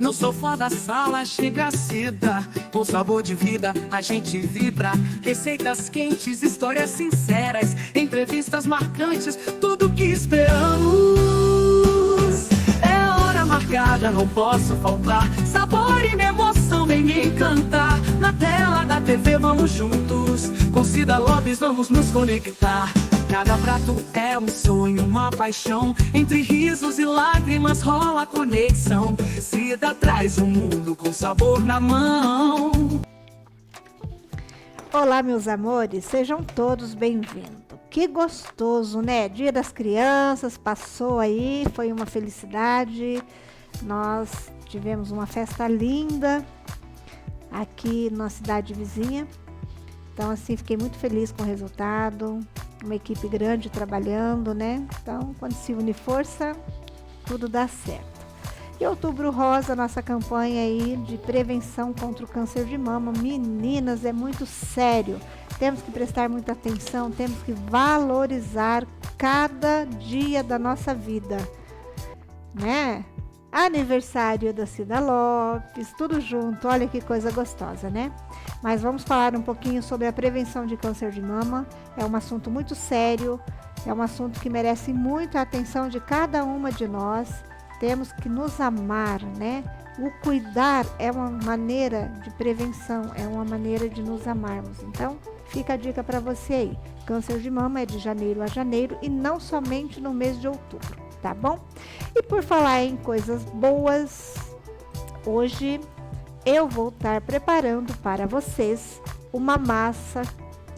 No sofá da sala chega seda, com sabor de vida a gente vibra. Receitas quentes, histórias sinceras, entrevistas marcantes, tudo que esperamos. É hora marcada, não posso faltar. Sabor e emoção vem me encantar. Na tela da TV vamos juntos, com Cida Lopes vamos nos conectar. Cada prato é um sonho, uma paixão. Entre risos e lágrimas rola a conexão. Cida traz um mundo com sabor na mão. Olá, meus amores, sejam todos bem-vindos. Que gostoso, né? Dia das Crianças passou aí, foi uma felicidade. Nós tivemos uma festa linda aqui na cidade vizinha. Então, assim, fiquei muito feliz com o resultado. Uma equipe grande trabalhando, né? Então, quando se une força, tudo dá certo. E Outubro Rosa, nossa campanha aí de prevenção contra o câncer de mama. Meninas, é muito sério. Temos que prestar muita atenção, temos que valorizar cada dia da nossa vida, né? Aniversário da Cida Lopes, tudo junto, olha que coisa gostosa, né? Mas vamos falar um pouquinho sobre a prevenção de câncer de mama. É um assunto muito sério, é um assunto que merece muita atenção de cada uma de nós. Temos que nos amar, né? O cuidar é uma maneira de prevenção, é uma maneira de nos amarmos. Então, fica a dica para você aí. Câncer de mama é de janeiro a janeiro e não somente no mês de outubro, tá bom? E por falar em coisas boas, hoje eu vou estar preparando para vocês uma massa,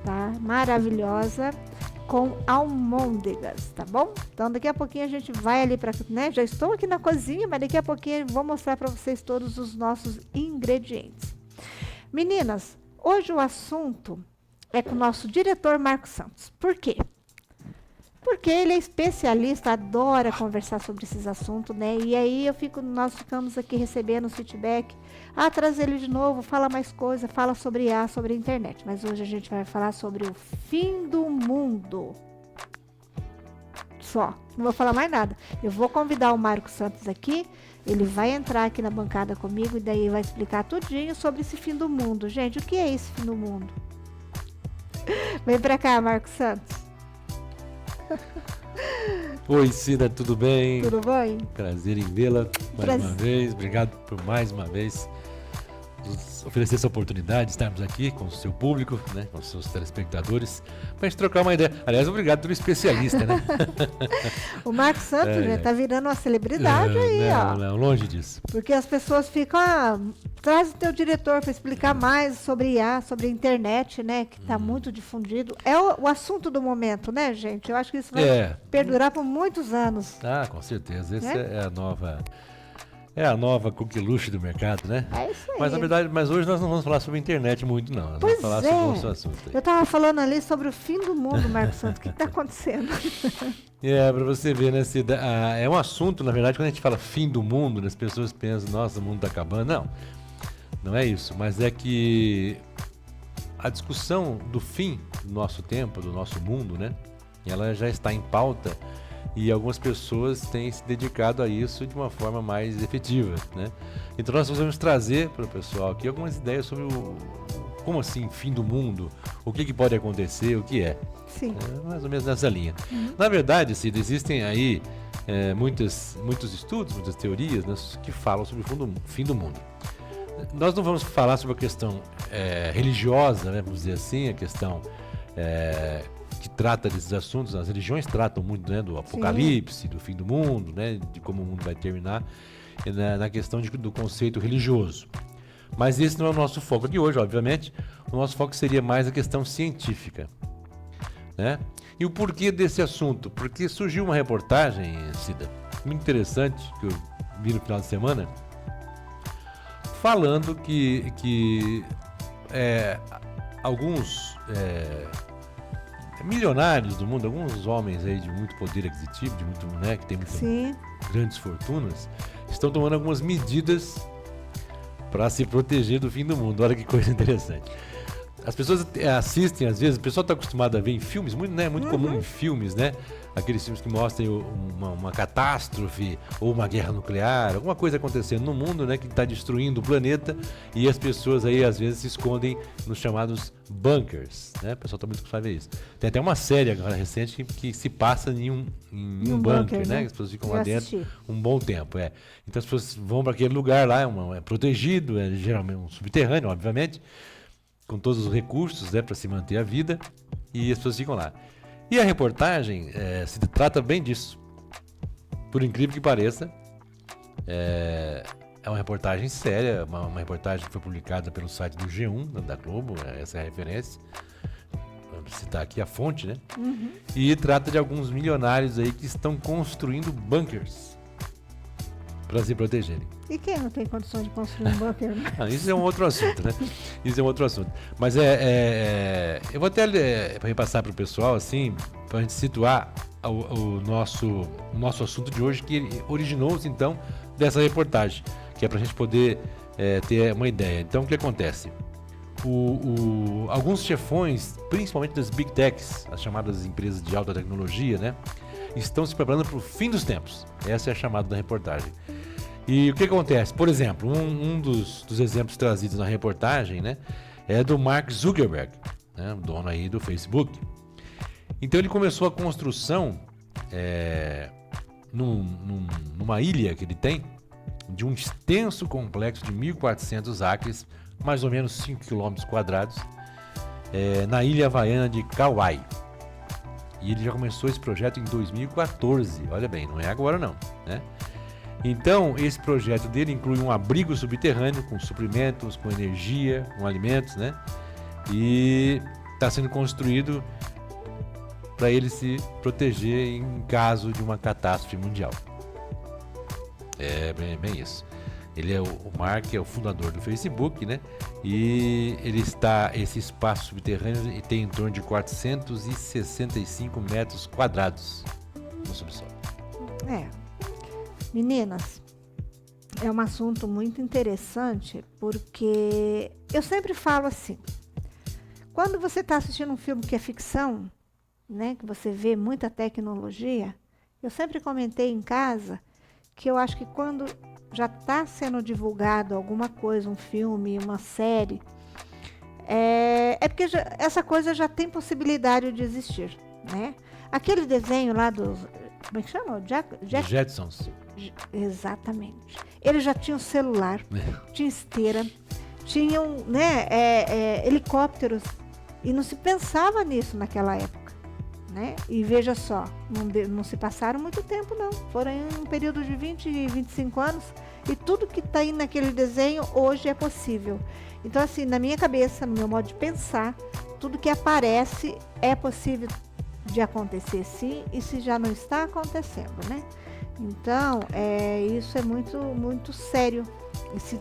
tá? Maravilhosa com almôndegas, tá bom? Então daqui a pouquinho a gente vai ali para, né? Já estou aqui na cozinha, mas daqui a pouquinho eu vou mostrar para vocês todos os nossos ingredientes. Meninas, hoje o assunto é com o nosso diretor Marcos Santos. Por quê? Porque ele é especialista, adora conversar sobre esses assuntos, né? E aí nós ficamos aqui recebendo feedback. Traz ele de novo, fala mais coisa, fala sobre sobre a internet. Mas hoje a gente vai falar sobre o fim do mundo. Só, não vou falar mais nada. Eu vou convidar o Marcos Santos aqui, ele vai entrar aqui na bancada comigo e daí vai explicar tudinho sobre esse fim do mundo. Gente, o que é esse fim do mundo? Vem pra cá, Marcos Santos. Oi, Cida, tudo bem? Tudo bem? Prazer em vê-la mais uma vez. Obrigado por mais uma vez nos oferecer essa oportunidade de estarmos aqui com o seu público, né, com os seus telespectadores, para a gente trocar uma ideia. Aliás, obrigado pelo especialista, né? O Marcos Santos já tá virando uma celebridade aí, ó. Não, longe disso. Porque as pessoas ficam, traz o teu diretor para explicar mais sobre sobre a internet, né, que tá muito difundido. É o assunto do momento, né, gente? Eu acho que isso vai perdurar por muitos anos. Com certeza. Essa é a nova coqueluche do mercado, né? É isso aí. Mas na verdade, hoje nós não vamos falar sobre a internet muito, não. Nós vamos falar sobre outro assunto aí. Eu tava falando ali sobre o fim do mundo, Marcos Santos. O que tá acontecendo? Pra você ver, né, Cida? É um assunto, na verdade, quando a gente fala fim do mundo, né, as pessoas pensam, nossa, o mundo tá acabando. Não é isso. Mas é que a discussão do fim do nosso tempo, do nosso mundo, né? Ela já está em pauta. E algumas pessoas têm se dedicado a isso de uma forma mais efetiva, né? Então nós vamos trazer para o pessoal aqui algumas ideias sobre como assim, fim do mundo, o que pode acontecer, o que é. Sim. Mais ou menos nessa linha. Na verdade, Cida, existem aí muitos estudos, muitas teorias, né, que falam sobre o fim do mundo. Nós não vamos falar sobre a questão religiosa, né, vamos dizer assim, a questão que trata desses assuntos. As religiões tratam muito, né, do apocalipse, do fim do mundo, né, de como o mundo vai terminar, na questão do conceito religioso. Mas esse não é o nosso foco aqui hoje, obviamente. O nosso foco seria mais a questão científica, né? E o porquê desse assunto? Porque surgiu uma reportagem, Cida, muito interessante, que eu vi no final de semana, falando que alguns milionários do mundo, alguns homens aí de muito poder aquisitivo, de muito, né, que tem muitas grandes fortunas, estão tomando algumas medidas para se proteger do fim do mundo. Olha que coisa interessante. as pessoas assistem, às vezes, o pessoal está acostumado a ver em filmes, muito, né, muito comum em filmes, né? Aqueles filmes que mostram uma catástrofe ou uma guerra nuclear, alguma coisa acontecendo no mundo, né, que está destruindo o planeta, e as pessoas aí às vezes se escondem nos chamados bunkers, né? O pessoal está muito acostumado a ver isso. Tem até uma série agora recente que se passa em um bunker, né? As pessoas ficam lá dentro um bom tempo, Então as pessoas vão para aquele lugar lá, é protegido, é geralmente um subterrâneo, obviamente, com todos os recursos, né, para se manter a vida, e as pessoas ficam lá. E a reportagem se trata bem disso. Por incrível que pareça, é uma reportagem séria, uma reportagem que foi publicada pelo site do G1, da Globo, essa é a referência. Vamos citar aqui a fonte, né? E trata de alguns milionários aí que estão construindo bunkers para se protegerem. E quem não tem condições de construir um bunker? Isso é um outro assunto, né? Isso é um outro assunto. Mas eu vou até repassar para o pessoal, assim, para a gente situar o nosso assunto de hoje, que originou-se, então, dessa reportagem, que é para a gente poder ter uma ideia. Então, o que acontece? Alguns chefões, principalmente das Big Techs, as chamadas empresas de alta tecnologia, né, estão se preparando para o fim dos tempos. Essa é a chamada da reportagem. E o que acontece? Por exemplo, um dos exemplos trazidos na reportagem, né, é do Mark Zuckerberg, né, o dono aí do Facebook. Então ele começou a construção numa ilha que ele tem, de um extenso complexo de 1.400 acres, mais ou menos 5 km quadrados, na ilha havaiana de Kauai. E ele já começou esse projeto em 2014, olha bem, não é agora não, né? Então, esse projeto dele inclui um abrigo subterrâneo com suprimentos, com energia, com alimentos, né? E está sendo construído para ele se proteger em caso de uma catástrofe mundial. É bem isso. O Mark é o fundador do Facebook, né? E esse espaço subterrâneo tem em torno de 465 metros quadrados no subsolo. Meninas, é um assunto muito interessante, porque eu sempre falo assim, quando você está assistindo um filme que é ficção, né, que você vê muita tecnologia, eu sempre comentei em casa que eu acho que quando já está sendo divulgado alguma coisa, um filme, uma série, porque essa coisa já tem possibilidade de existir, né? Aquele desenho lá dos... Como é que chama? Jetsons. Exatamente. Ele já tinha um celular, tinha esteira, tinham, né, helicópteros, e não se pensava nisso naquela época, né? E veja só, não se passaram muito tempo não, foram em um período de 20 e 25 anos, e tudo que está aí naquele desenho hoje é possível. Então assim, na minha cabeça, no meu modo de pensar, tudo que aparece é possível de acontecer sim, e se já não está acontecendo, né? Então, isso é muito, muito sério. E se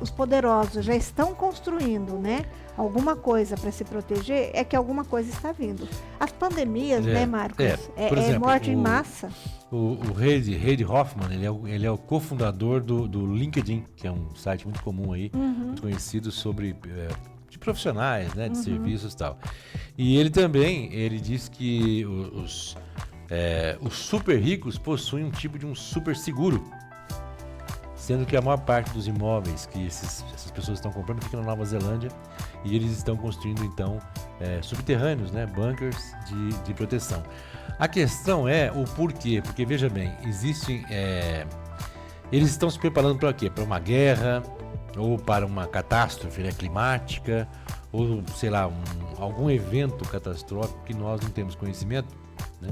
os poderosos já estão construindo, né, alguma coisa para se proteger, é que alguma coisa está vindo. As pandemias, né, Marcos? Por exemplo, morte em massa. O Reid Hoffman, ele é o cofundador do LinkedIn, que é um site muito comum aí, muito conhecido sobre de profissionais, né, de serviços e tal. E ele diz que os super ricos possuem um tipo de um super seguro, sendo que a maior parte dos imóveis que essas pessoas estão comprando fica na Nova Zelândia, e eles estão construindo então subterrâneos, né, bunkers de proteção. A questão é o porquê, porque veja bem, eles estão se preparando para quê? Para uma guerra, ou para uma catástrofe, né, climática, ou sei lá, algum evento catastrófico que nós não temos conhecimento, né?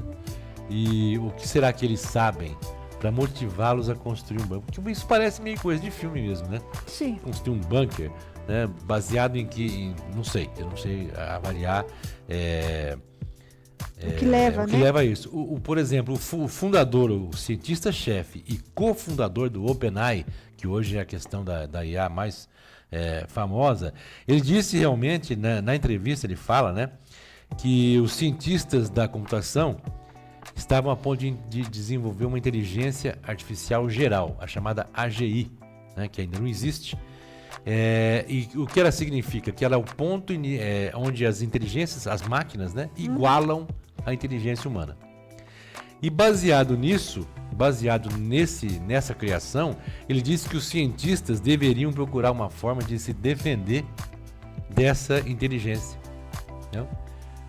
E o que será que eles sabem para motivá-los a construir um bunker? Porque isso parece meio coisa de filme mesmo, né? Sim. Construir um bunker, né, baseado em que, eu não sei avaliar o que leva, o que leva a isso. Por exemplo, o fundador, o cientista-chefe e cofundador do OpenAI, que hoje é a questão da IA mais famosa, ele disse realmente, né, na entrevista ele fala, né, que os cientistas da computação estavam a ponto de desenvolver uma inteligência artificial geral, a chamada AGI, né, que ainda não existe, E o que ela significa? Que ela é o ponto onde as inteligências, as máquinas, né, igualam a inteligência humana. E baseado nessa criação, ele disse que os cientistas deveriam procurar uma forma de se defender dessa inteligência, né?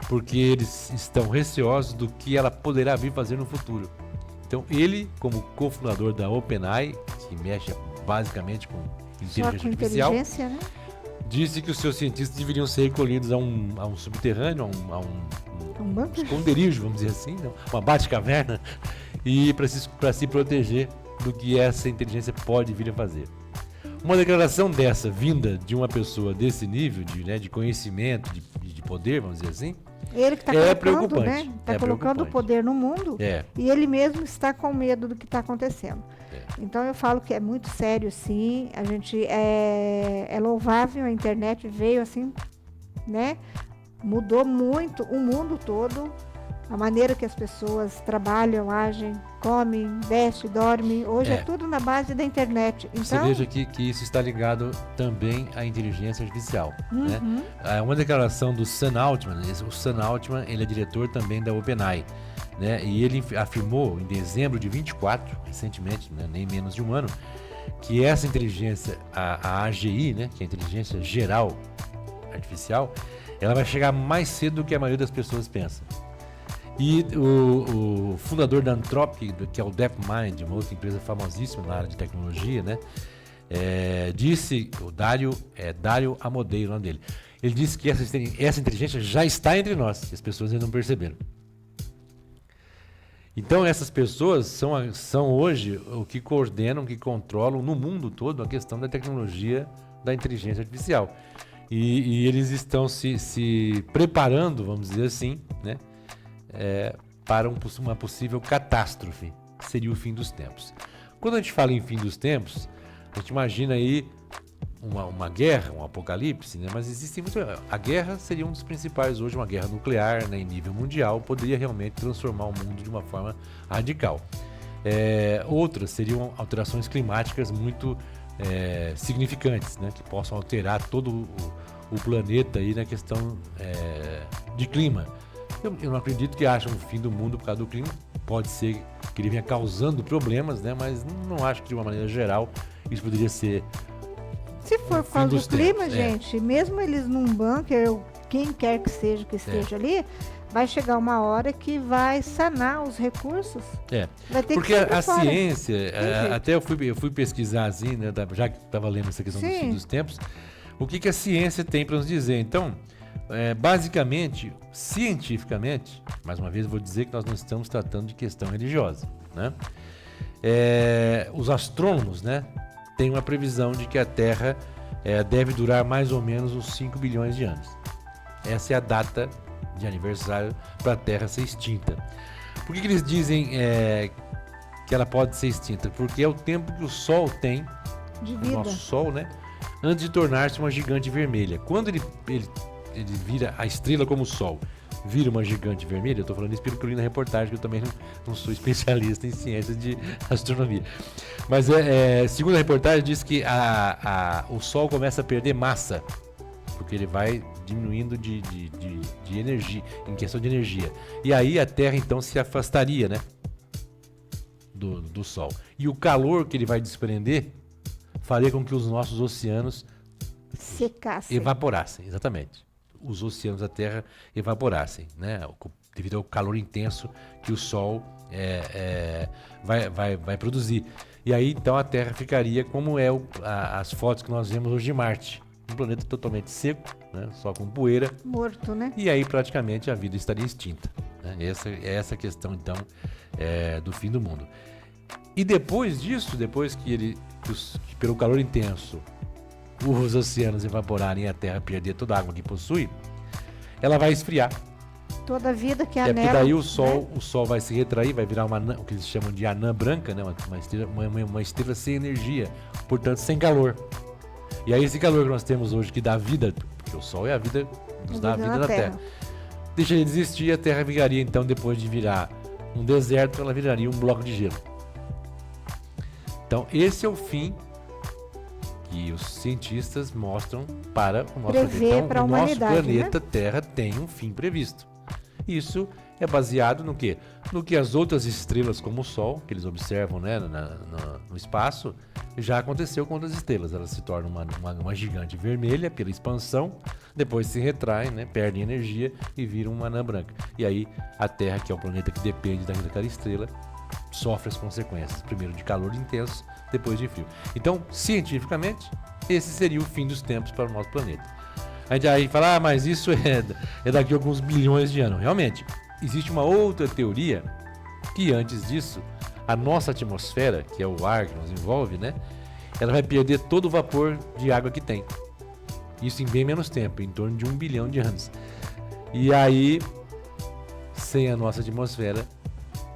Porque eles estão receosos do que ela poderá vir fazer no futuro. Então ele, como cofundador da OpenAI, que mexe basicamente com inteligência artificial, né? disse que os seus cientistas deveriam ser recolhidos a um subterrâneo, a um esconderijo, vamos dizer assim, não? Uma bate-caverna, e para se proteger do que essa inteligência pode vir a fazer. Uma declaração dessa, vinda de uma pessoa desse nível de conhecimento, de poder, vamos dizer assim, ele que está colocando, né? Está colocando o poder no mundo e ele mesmo está com medo do que está acontecendo. Então eu falo que é muito sério, sim. A gente é louvável, a internet veio assim, né? Mudou muito o mundo todo, a maneira que as pessoas trabalham, agem, comem, vestem, dormem. Hoje é tudo na base da internet. Então, você veja que isso está ligado também à inteligência artificial. Né? Uma declaração do Sam Altman, o Sam Altman, ele é diretor também da OpenAI, né? E ele afirmou em dezembro de 24, recentemente, né? Nem menos de um ano, que essa inteligência, a AGI, né? Que é a inteligência geral artificial, ela vai chegar mais cedo do que a maioria das pessoas pensa. E o fundador da Anthropic, que é o DeepMind, uma outra empresa famosíssima na área de tecnologia, né? Disse, o Dario Amodei, o nome dele, ele disse que essa inteligência já está entre nós, e as pessoas ainda não perceberam. Então essas pessoas são hoje o que coordenam, que controlam no mundo todo a questão da tecnologia da inteligência artificial. E eles estão se preparando, vamos dizer assim, né? Para uma possível catástrofe, que seria o fim dos tempos. Quando a gente fala em fim dos tempos, a gente imagina aí uma guerra, um apocalipse, né? Mas existem a guerra seria um dos principais hoje, uma guerra nuclear, né, em nível mundial, poderia realmente transformar o mundo de uma forma radical. Outras seriam alterações climáticas muito significantes, né, que possam alterar todo o planeta aí na questão de clima. Eu não acredito que haja um fim do mundo por causa do clima. Pode ser que ele venha causando problemas, né? Mas não acho que de uma maneira geral isso poderia ser. Se for por causa do clima, gente, mesmo eles num bunker, ou quem quer que seja que esteja ali, vai chegar uma hora que vai sanar os recursos. Vai ter porque que a ciência, até eu fui pesquisar assim, né? Já que estava lendo essa questão do fim dos tempos, o que a ciência tem para nos dizer. Então, basicamente, cientificamente, mais uma vez eu vou dizer que nós não estamos tratando de questão religiosa, né? Os astrônomos, né, têm uma previsão de que a Terra deve durar mais ou menos uns 5 bilhões de anos. Essa é a data de aniversário para a Terra ser extinta. Por que eles dizem que ela pode ser extinta? Porque é o tempo que o Sol tem, de vida. O nosso Sol, né, antes de tornar-se uma gigante vermelha. Quando ele vira a estrela como o Sol, vira uma gigante vermelha, eu estou falando isso pelo que eu li na reportagem, que eu também não sou especialista em ciências de astronomia. Mas segundo a reportagem, diz que o Sol começa a perder massa, porque ele vai diminuindo de energia, em questão de energia. E aí a Terra então se afastaria, né, do Sol. E o calor que ele vai desprender faria com que os nossos oceanos secassem. Evaporassem, exatamente. Os oceanos da Terra evaporassem, né? Devido ao calor intenso que o Sol vai produzir. E aí, então, a Terra ficaria como as fotos que nós vemos hoje de Marte. Um planeta totalmente seco, né? Só com poeira. Morto, né? E aí, praticamente, a vida estaria extinta. Né? Essa questão, então, do fim do mundo. E depois disso, depois que pelo calor intenso, os oceanos evaporarem e a Terra perder toda a água que possui, ela vai esfriar. Toda a vida que há nela. Porque daí o Sol vai se retrair, vai virar o que eles chamam de anã branca, né? Uma estrela sem energia, portanto sem calor. E aí esse calor que nós temos hoje, que dá vida, porque o Sol é a vida, nos dá a vida na Terra, deixa de existir, e a Terra viraria, então, depois de virar um deserto, ela viraria um bloco de gelo. Então esse é o fim que os cientistas mostram para o nosso Prever planeta. para a O nosso humanidade, planeta Terra tem um fim previsto. Isso é baseado no quê? No que as outras estrelas, como o Sol, que eles observam, né, no espaço, já aconteceu com outras estrelas. Elas se tornam uma gigante vermelha pela expansão, depois se retraem, né, perdem energia e viram uma anã branca. E aí a Terra, que é o planeta que depende daquela estrela, sofre as consequências. Primeiro de calor intenso, depois de frio. Então, cientificamente, esse seria o fim dos tempos para o nosso planeta. A gente aí fala, mas isso é daqui a alguns bilhões de anos. Realmente, existe uma outra teoria que antes disso, a nossa atmosfera, que é o ar que nos envolve, né, ela vai perder todo o vapor de água que tem. Isso em bem menos tempo, em torno de 1 bilhão de anos. E aí, sem a nossa atmosfera,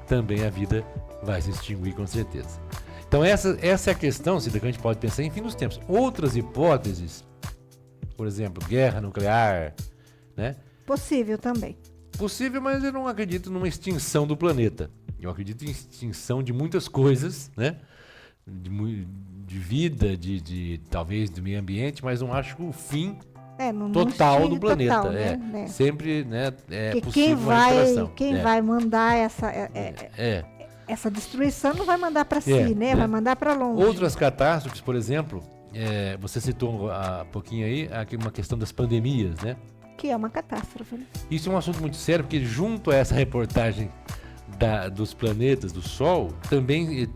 também a vida vai se extinguir com certeza. Então essa é a questão, Cida, que a gente pode pensar em fim dos tempos. Outras hipóteses, por exemplo, guerra nuclear, né? Possível também. Possível, mas eu não acredito numa extinção do planeta. Eu acredito em extinção de muitas coisas, né? De vida, talvez do meio ambiente, mas não acho que o fim total do planeta. Total, né? Sempre, né, é que possível uma interação. quem vai mandar essa destruição não vai mandar para si, né? Vai mandar para longe. Outras catástrofes, por exemplo, você citou há pouquinho aí uma questão das pandemias, né? Que é uma catástrofe, né? Isso é um assunto muito sério, porque junto a essa reportagem dos planetas, do Sol, também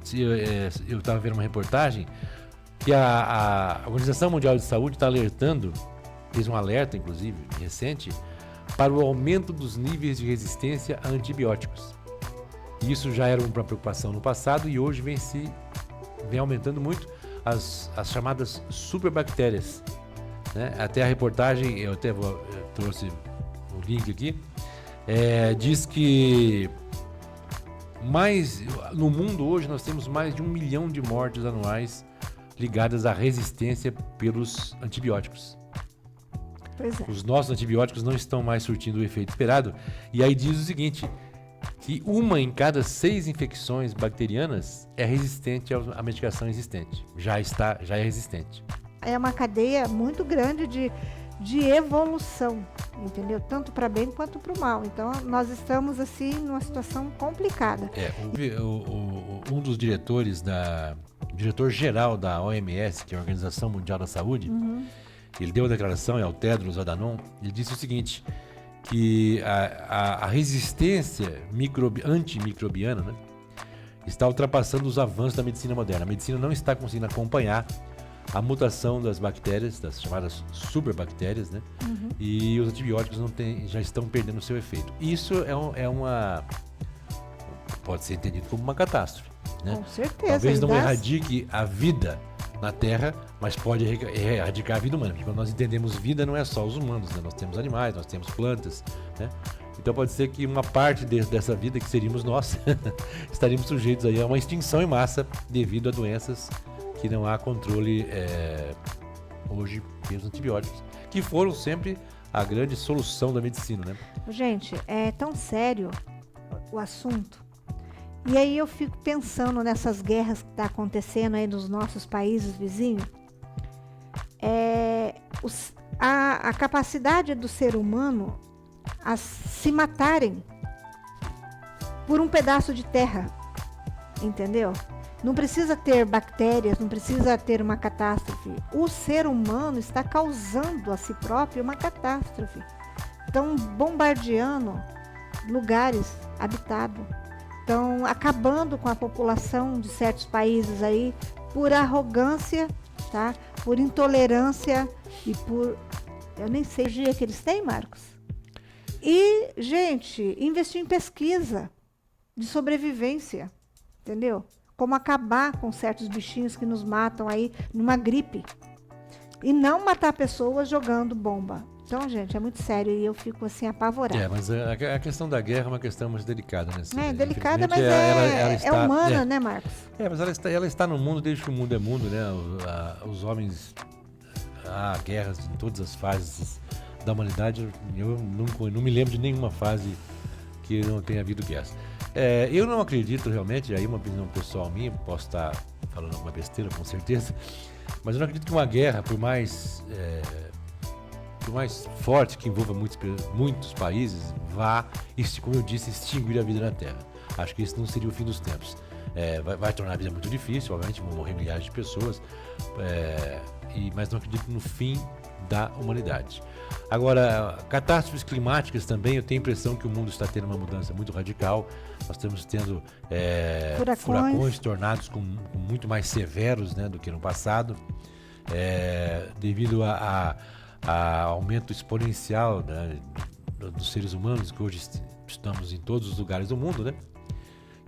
eu estava vendo uma reportagem que a Organização Mundial de Saúde está alertando, fez um alerta, inclusive, recente, para o aumento dos níveis de resistência a antibióticos. Isso já era uma preocupação no passado e hoje vem aumentando muito as chamadas superbactérias, né? Até a reportagem, eu trouxe o link aqui, diz que no mundo hoje nós temos mais de 1 milhão de mortes anuais ligadas à resistência pelos antibióticos. Pois é. Os nossos antibióticos não estão mais surtindo o efeito esperado. E aí diz o seguinte, que 1 em cada 6 infecções bacterianas é resistente à medicação existente. Já é resistente. É uma cadeia muito grande de evolução, entendeu? Tanto para bem quanto para o mal. Então, nós estamos, assim, numa situação complicada. Um dos diretores diretor-geral da OMS, que é a Organização Mundial da Saúde, ele deu a declaração, é o Tedros Adhanom, ele disse o seguinte, que a resistência antimicrobiana, né, está ultrapassando os avanços da medicina moderna. A medicina não está conseguindo acompanhar a mutação das bactérias, das chamadas superbactérias, né? E os antibióticos já estão perdendo seu efeito. Isso pode ser entendido como uma catástrofe, né? Com certeza. Talvez não erradique a vida na Terra, mas pode erradicar a vida humana. Porque quando nós entendemos vida, não é só os humanos, né? Nós temos animais, nós temos plantas, né? Então pode ser que uma parte dessa vida, que seríamos nós, estaríamos sujeitos aí a uma extinção em massa devido a doenças que não há controle hoje pelos antibióticos, que foram sempre a grande solução da medicina, né? Gente, é tão sério o assunto. E aí eu fico pensando nessas guerras que estão acontecendo aí nos nossos países vizinhos. A capacidade do ser humano a se matarem por um pedaço de terra, entendeu? Não precisa ter bactérias, não precisa ter uma catástrofe. O ser humano está causando a si próprio uma catástrofe. Estão bombardeando lugares habitados. Estão acabando com a população de certos países aí por arrogância, tá? Por intolerância e por... Eu nem sei o dia que eles têm, Marcos. E, gente, investir em pesquisa de sobrevivência, entendeu? Como acabar com certos bichinhos que nos matam aí numa gripe. E não matar pessoas jogando bomba. Então, gente, é muito sério e eu fico assim apavorada. Mas a questão da guerra é uma questão mais delicada, né? É delicada, mas é humana, né, Marcos? Mas ela está no mundo desde que o mundo é mundo, né? Os homens... Há guerras em todas as fases da humanidade. Eu não me lembro de nenhuma fase que não tenha havido guerras. Eu não acredito realmente, aí uma opinião pessoal minha, posso estar falando alguma besteira, com certeza. Mas eu não acredito que uma guerra, por mais forte que envolva muitos países, vá, como eu disse, extinguir a vida na Terra. Acho que isso não seria o fim dos tempos. Vai tornar a vida muito difícil, obviamente vão morrer milhares de pessoas, mas não acredito no fim da humanidade. Agora, catástrofes climáticas também, eu tenho a impressão que o mundo está tendo uma mudança muito radical. Nós estamos tendo furacões, tornados com muito mais severos, né, do que no passado, devido a aumento exponencial, né, dos seres humanos, que hoje estamos em todos os lugares do mundo, né?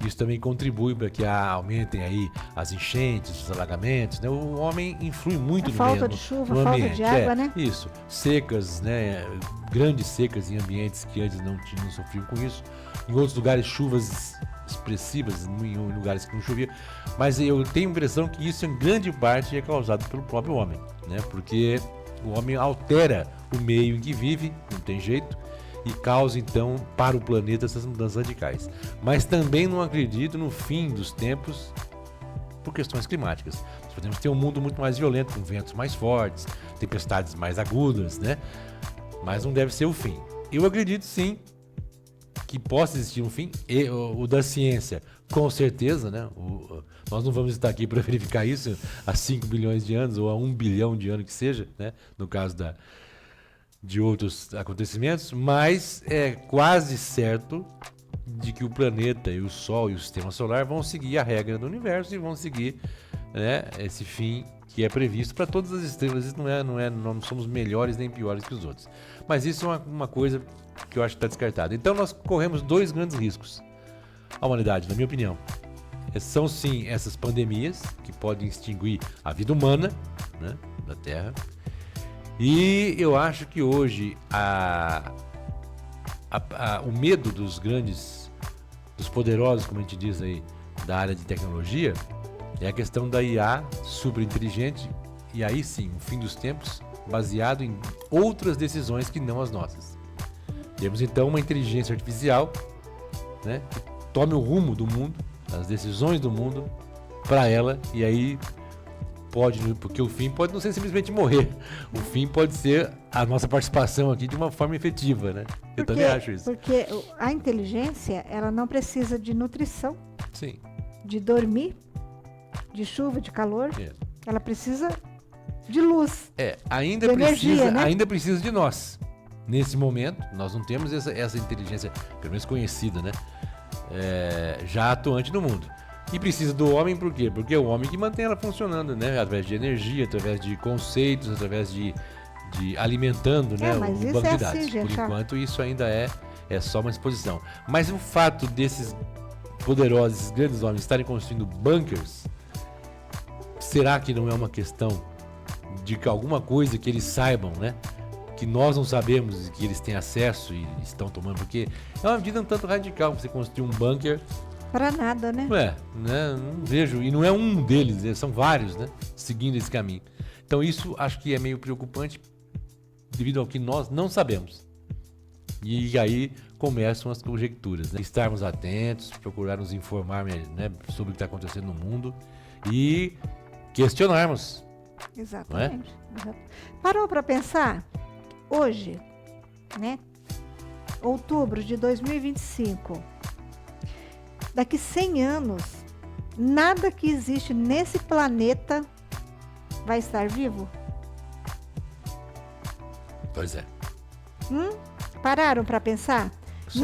Isso também contribui para que aumentem aí as enchentes, os alagamentos, né? O homem influi muito no falta de chuva, falta ambiente. de água, né? Isso, secas, né? Grandes secas em ambientes que antes não sofriam com isso. Em outros lugares, chuvas expressivas, em lugares que não chovia. Mas eu tenho a impressão que isso, em grande parte, é causado pelo próprio homem, né? Porque o homem altera o meio em que vive, não tem jeito, e causa, então, para o planeta essas mudanças radicais. Mas também não acredito no fim dos tempos por questões climáticas. Nós podemos ter um mundo muito mais violento, com ventos mais fortes, tempestades mais agudas, né? Mas não deve ser o fim. Eu acredito, sim, que possa existir um fim, e o da ciência, com certeza, né? Nós não vamos estar aqui para verificar isso há 5 bilhões de anos ou há 1 bilhão de anos que seja, né? No caso de outros acontecimentos, mas é quase certo de que o planeta e o Sol e o Sistema Solar vão seguir a regra do universo e vão seguir, né, esse fim que é previsto para todas as estrelas. Isso não somos melhores nem piores que os outros. Mas isso é uma coisa que eu acho que está descartada. Então nós corremos 2 grandes riscos. A humanidade, na minha opinião, são sim essas pandemias que podem extinguir a vida humana, né, da Terra. E eu acho que hoje o medo dos poderosos, como a gente diz aí, da área de tecnologia, é a questão da IA super inteligente, e aí sim, o fim dos tempos, baseado em outras decisões que não as nossas. Temos então uma inteligência artificial, né, que tome o rumo do mundo, as decisões do mundo para ela, e aí porque o fim pode não ser simplesmente morrer. O fim pode ser a nossa participação aqui de uma forma efetiva, né? Eu também acho isso. Porque a inteligência, ela não precisa de nutrição, sim, de dormir, de chuva, de calor. É. Ela precisa de luz. Ainda de precisa, energia, né? ainda precisa de nós. Nesse momento, nós não temos essa inteligência, pelo menos conhecida, né? Já atuante no mundo. E precisa do homem por quê? Porque é o homem que mantém ela funcionando, né? Através de energia, através de conceitos, através de alimentando, né, mas o isso banco é de dados. assim, gente, Por enquanto, isso ainda é só uma exposição. Mas o fato desses poderosos, esses grandes homens estarem construindo bunkers, será que não é uma questão de que alguma coisa que eles saibam, né? Que nós não sabemos e que eles têm acesso e estão tomando? Porque é uma medida um tanto radical você construir um bunker. Para nada, né? Não vejo, e não é um deles, são vários, né, seguindo esse caminho. Então isso acho que é meio preocupante devido ao que nós não sabemos. E aí começam as conjecturas, né? Estarmos atentos, procurar nos informar, né, sobre o que está acontecendo no mundo e questionarmos. Exatamente. Parou para pensar? Hoje, né, outubro de 2025, daqui 100 anos, nada que existe nesse planeta vai estar vivo? Pois é. Pararam para pensar? Sim.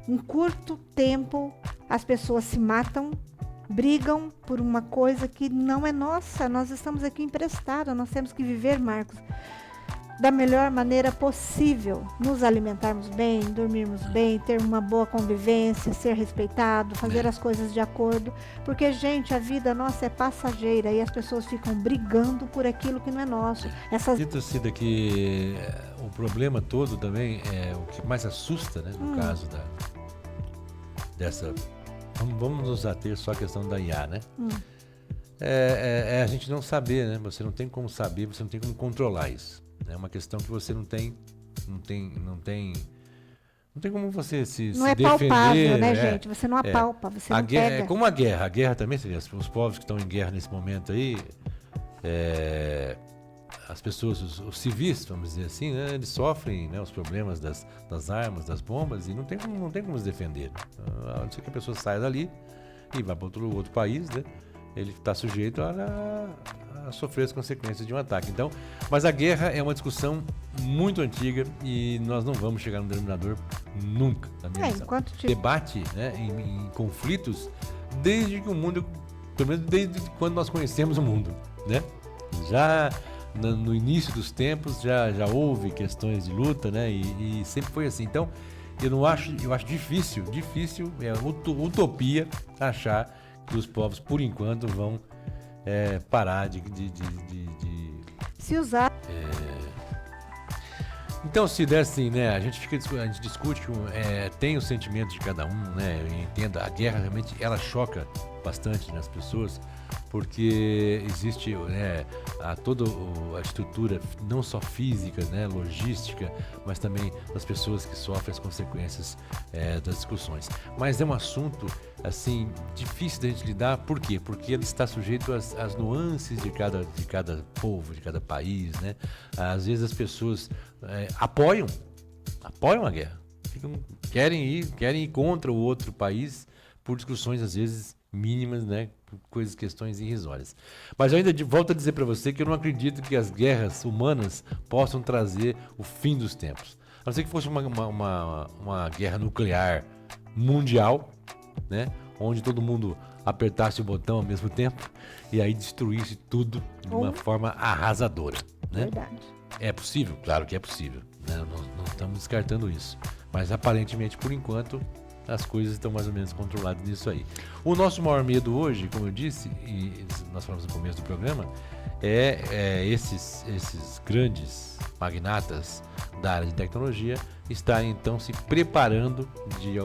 Num curto tempo, as pessoas se matam, brigam por uma coisa que não é nossa. Nós estamos aqui emprestados, nós temos que viver, Marcos, da melhor maneira possível, nos alimentarmos bem, dormirmos bem, ter uma boa convivência, ser respeitado, fazer as coisas de acordo, porque, gente, a vida nossa é passageira e as pessoas ficam brigando por aquilo que não é nosso. Dito Cida, que o problema todo também é o que mais assusta, né, no caso dessa... Vamos nos ater só à questão da IA, né? É a gente não saber, né? Você não tem como saber, você não tem como controlar isso. É uma questão que você não tem Não tem como você se Não é defender. palpável, né, gente? Você não apalpa, você não guerra, pega. é como a guerra. A guerra também, os povos que estão em guerra nesse momento aí, as pessoas, os civis, vamos dizer assim, né, eles sofrem, né, os problemas das armas, das bombas, e não tem como se defender. A não ser que a pessoa saia dali e vá para outro país, né? Ele está sujeito a sofrer as consequências de um ataque. Então, mas a guerra é uma discussão muito antiga e nós não vamos chegar no denominador nunca. Na minha visão. Debate, né, em conflitos desde que o mundo, pelo menos desde quando nós conhecemos o mundo, né? Já no início dos tempos já houve questões de luta, né? E sempre foi assim. Então, eu acho difícil, utopia achar que os povos, por enquanto, vão parar de se usar. Então, se der assim, né, a gente discute, tem o sentimento de cada um, né, eu entendo, a guerra realmente, ela choca bastante nas pessoas, porque existe, né, toda a estrutura, não só física, né, logística, mas também das pessoas que sofrem as consequências das discussões. Mas é um assunto, assim, difícil da gente lidar, por quê? Porque ele está sujeito às nuances de cada povo, de cada país, né? Às vezes as pessoas apoiam a guerra, querem ir contra o outro país por discussões, às vezes, mínimas, né? Questões irrisórias. Mas eu ainda volto a dizer para você que eu não acredito que as guerras humanas possam trazer o fim dos tempos. A não ser que fosse uma guerra nuclear mundial, né? Onde todo mundo apertasse o botão ao mesmo tempo e aí destruísse tudo de uma forma arrasadora, né? Verdade. É possível? Claro que é possível, né? Nós não estamos descartando isso. Mas aparentemente, por enquanto, as coisas estão mais ou menos controladas nisso aí. O nosso maior medo hoje, como eu disse, e nós falamos no começo do programa, esses grandes magnatas da área de tecnologia estarem então se preparando de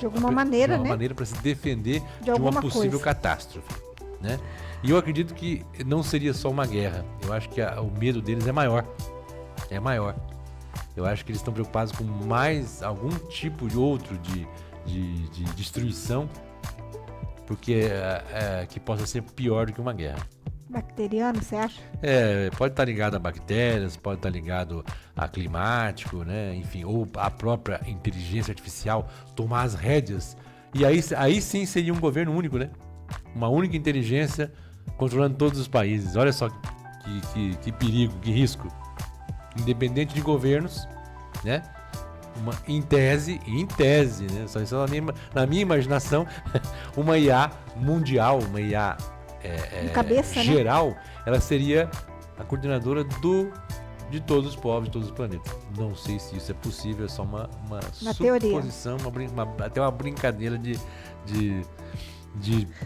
alguma maneira, para se defender de uma possível catástrofe, né? E eu acredito que não seria só uma guerra. Eu acho que o medo deles é maior. É maior. Eu acho que eles estão preocupados com mais algum tipo de outro de destruição, porque que possa ser pior do que uma guerra. Bacteriano, você acha? Pode estar ligado a bactérias, pode estar ligado a climático, né? Enfim, ou a própria inteligência artificial tomar as rédeas. E aí sim seria um governo único, né? Uma única inteligência controlando todos os países. Olha só que perigo, que risco. Independente de governos, né? Em tese, né? Só isso na minha imaginação, uma IA mundial, uma IA cabeça, geral, né? Ela seria a coordenadora de todos os povos, de todos os planetas. Não sei se isso é possível, é só uma suposição, até uma brincadeira de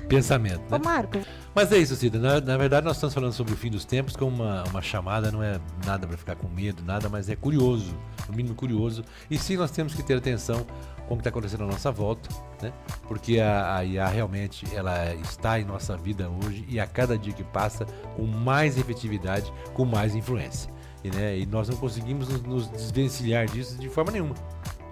pensamento, né? Ô, Marcos. Mas é isso, Cida. Na verdade, nós estamos falando sobre o fim dos tempos como uma chamada, não é nada para ficar com medo, nada, mas é curioso, no mínimo curioso. E sim, nós temos que ter atenção com o que está acontecendo à nossa volta, né? Porque a IA realmente ela está em nossa vida hoje e a cada dia que passa com mais efetividade, com mais influência. E nós não conseguimos nos desvencilhar disso de forma nenhuma.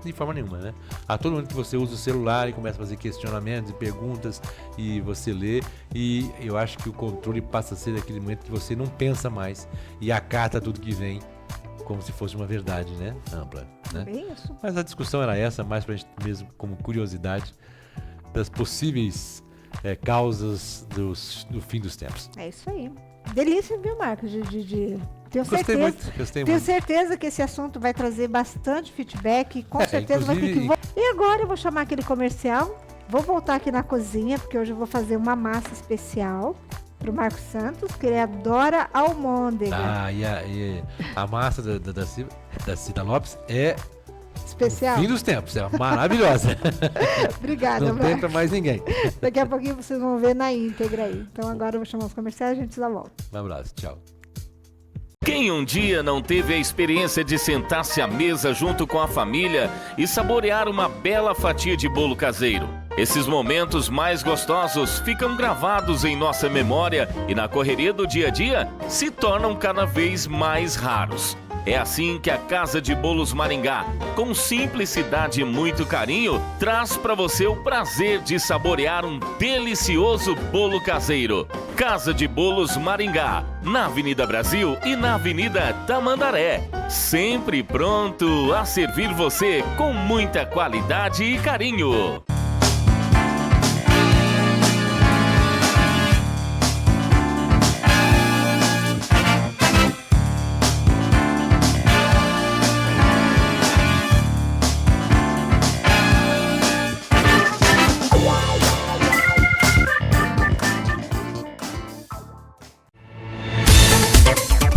De forma nenhuma, né? A todo momento que você usa o celular e começa a fazer questionamentos e perguntas e você lê, e eu acho que o controle passa a ser aquele momento que você não pensa mais e acata tudo que vem como se fosse uma verdade, né? Ampla, né? Bem isso. Mas a discussão era essa, mais pra gente mesmo como curiosidade das possíveis causas do fim dos tempos. É isso aí. Delícia, viu, Marcos? Gostei muito. Tenho certeza que esse assunto vai trazer bastante feedback e com certeza vai ter que... E agora eu vou chamar aquele comercial, vou voltar aqui na cozinha, porque hoje eu vou fazer uma massa especial pro Marcos Santos, que ele adora almôndega. E a massa da Cida Lopes é especial. Fim dos tempos, é maravilhosa. Obrigada, Não tem pra mais ninguém. Daqui a pouquinho vocês vão ver na íntegra aí. Então agora eu vou chamar os comerciais e a gente já volta. Um abraço, tchau. Quem um dia não teve a experiência de sentar-se à mesa junto com a família e saborear uma bela fatia de bolo caseiro? Esses momentos mais gostosos ficam gravados em nossa memória e na correria do dia a dia se tornam cada vez mais raros. É assim que a Casa de Bolos Maringá, com simplicidade e muito carinho, traz para você o prazer de saborear um delicioso bolo caseiro. Casa de Bolos Maringá, na Avenida Brasil e na Avenida Tamandaré. Sempre pronto a servir você com muita qualidade e carinho.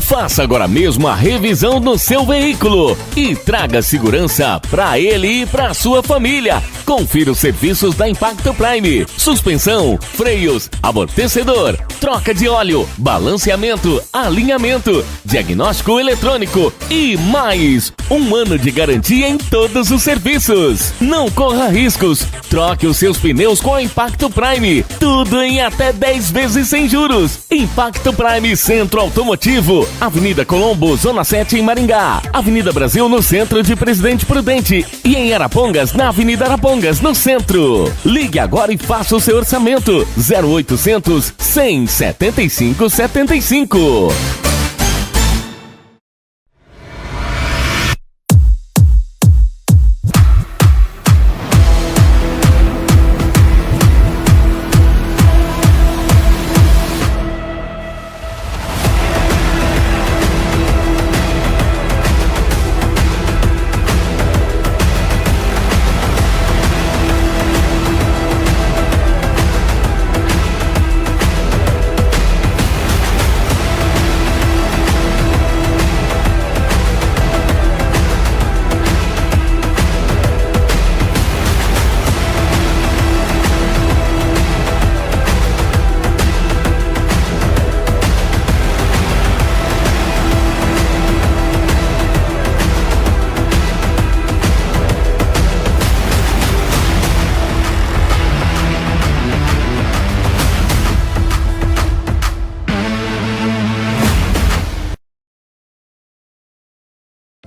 Faça agora mesmo a revisão do seu veículo e traga segurança para ele e para sua família. Confira os serviços da Impacto Prime: suspensão, freios, amortecedor, troca de óleo, balanceamento, alinhamento, diagnóstico eletrônico e mais. 1 ano de garantia em todos os serviços. Não corra riscos. Troque os seus pneus com a Impacto Prime. Tudo em até 10 vezes sem juros. Impacto Prime Centro Automotivo. Avenida Colombo, Zona 7 em Maringá. Avenida Brasil no centro de Presidente Prudente. E em Arapongas, na Avenida Arapongas, no centro. Ligue agora e faça o seu orçamento. 0800 100 75 75.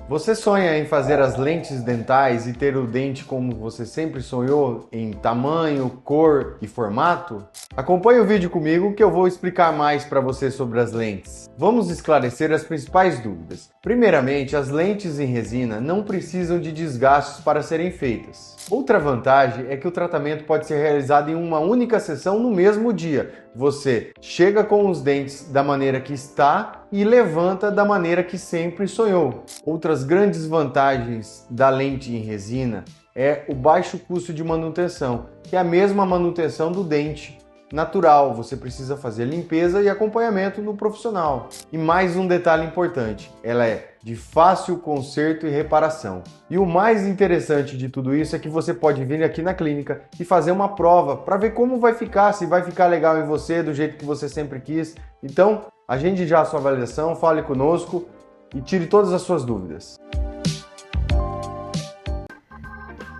Você sonha em fazer as lentes dentais e ter o dente como você sempre sonhou, em tamanho, cor e formato? Acompanhe o vídeo comigo que eu vou explicar mais para você sobre as lentes. Vamos esclarecer as principais dúvidas. Primeiramente, as lentes em resina não precisam de desgastes para serem feitas. Outra vantagem é que o tratamento pode ser realizado em uma única sessão no mesmo dia. Você chega com os dentes da maneira que está e levanta da maneira que sempre sonhou. Outras grandes vantagens da lente em resina é o baixo custo de manutenção, que é a mesma manutenção do dente natural. Você precisa fazer limpeza e acompanhamento no profissional. E mais um detalhe importante, ela é de fácil conserto e reparação. E o mais interessante de tudo isso é que você pode vir aqui na clínica e fazer uma prova para ver como vai ficar, se vai ficar legal em você, do jeito que você sempre quis. Então, agende já a sua avaliação, fale conosco e tire todas as suas dúvidas.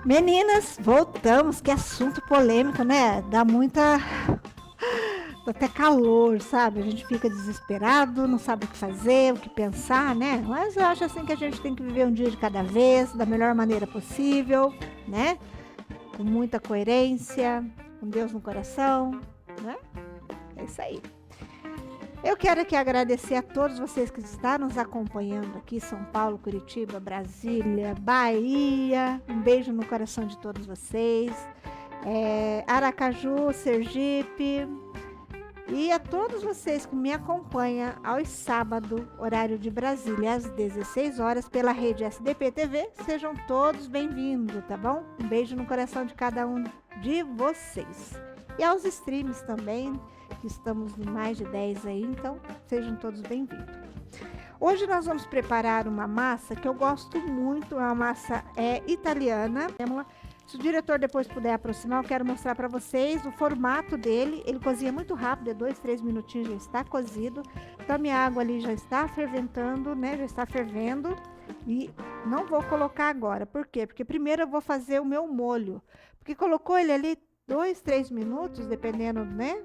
Meninas, voltamos, que assunto polêmico, né? Dá até calor, sabe? A gente fica desesperado, não sabe o que fazer, o que pensar, né? Mas eu acho assim que a gente tem que viver um dia de cada vez, da melhor maneira possível, né? Com muita coerência, com Deus no coração, né? É isso aí. Eu quero aqui agradecer a todos vocês que estão nos acompanhando aqui, São Paulo, Curitiba, Brasília, Bahia. Um beijo no coração de todos vocês. Aracaju, Sergipe. E a todos vocês que me acompanham aos sábados, horário de Brasília, às 16 horas, pela rede SDP TV, sejam todos bem-vindos, tá bom? Um beijo no coração de cada um de vocês. E aos streams também, que estamos em mais de 10 aí, então sejam todos bem-vindos. Hoje nós vamos preparar uma massa que eu gosto muito, uma massa italiana. Se o diretor depois puder aproximar, eu quero mostrar para vocês o formato dele. Ele cozinha muito rápido, 2, 3 minutinhos já está cozido. Então a minha água ali já está ferventando, né? Já está fervendo. E não vou colocar agora. Por quê? Porque primeiro eu vou fazer o meu molho. Porque colocou ele ali 2, 3 minutos, dependendo, né?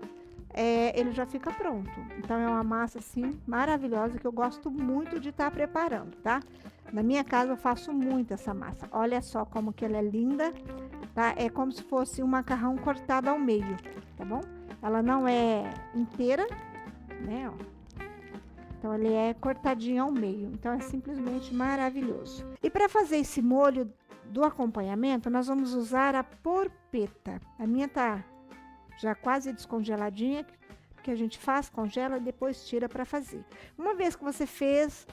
ele já fica pronto. Então é uma massa assim maravilhosa que eu gosto muito de estar preparando, tá? Na minha casa eu faço muito essa massa. Olha só como que ela é linda, tá? É como se fosse um macarrão cortado ao meio, tá bom? Ela não é inteira, né, ó. Então ele é cortadinho ao meio. Então é simplesmente maravilhoso. E para fazer esse molho do acompanhamento, nós vamos usar a porpeta. A minha tá já quase descongeladinha, que a gente faz, congela e depois tira para fazer. Uma vez que você fez,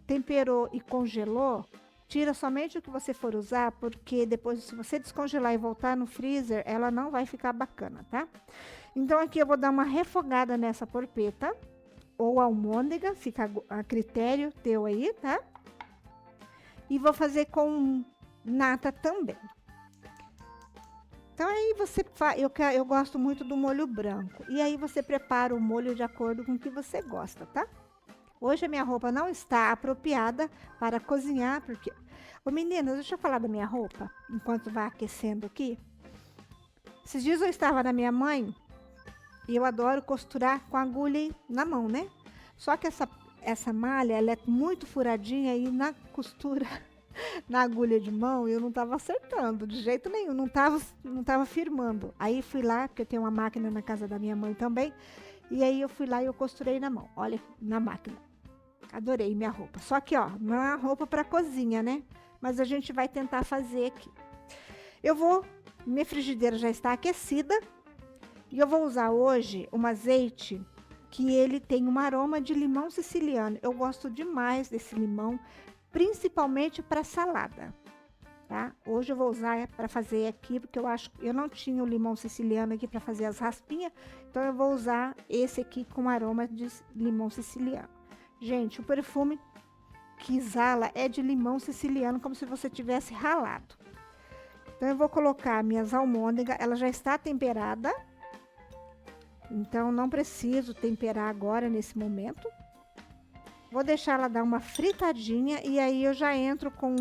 temperou e congelou, tira somente o que você for usar, porque depois, se você descongelar e voltar no freezer, ela não vai ficar bacana, tá? Então aqui eu vou dar uma refogada nessa porpeta, ou almôndega, fica a critério teu aí, tá? E vou fazer com nata também. Então aí você faz, eu gosto muito do molho branco. E aí você prepara o molho de acordo com o que você gosta, tá? Hoje a minha roupa não está apropriada para cozinhar, porque... Ô meninas, deixa eu falar da minha roupa, enquanto vai aquecendo aqui. Esses dias eu estava na minha mãe, e eu adoro costurar com agulha na mão, né? Só que essa malha, ela é muito furadinha e na costura, na agulha de mão, eu não estava acertando de jeito nenhum, não tava firmando. Aí fui lá, porque eu tenho uma máquina na casa da minha mãe também, e aí eu fui lá e eu costurei na mão, olha, na máquina. Adorei minha roupa. Só que, ó, não é uma roupa para cozinha, né? Mas a gente vai tentar fazer aqui. Minha frigideira já está aquecida, e eu vou usar hoje um azeite que ele tem um aroma de limão siciliano. Eu gosto demais desse limão, principalmente para salada, tá? Hoje eu vou usar para fazer aqui, porque eu não tinha o limão siciliano aqui para fazer as raspinhas, então eu vou usar esse aqui com aroma de limão siciliano. Gente, o perfume que exala é de limão siciliano, como se você tivesse ralado. Então eu vou colocar minhas almôndegas, ela já está temperada. Então, não preciso temperar agora, nesse momento. Vou deixar ela dar uma fritadinha e aí eu já entro com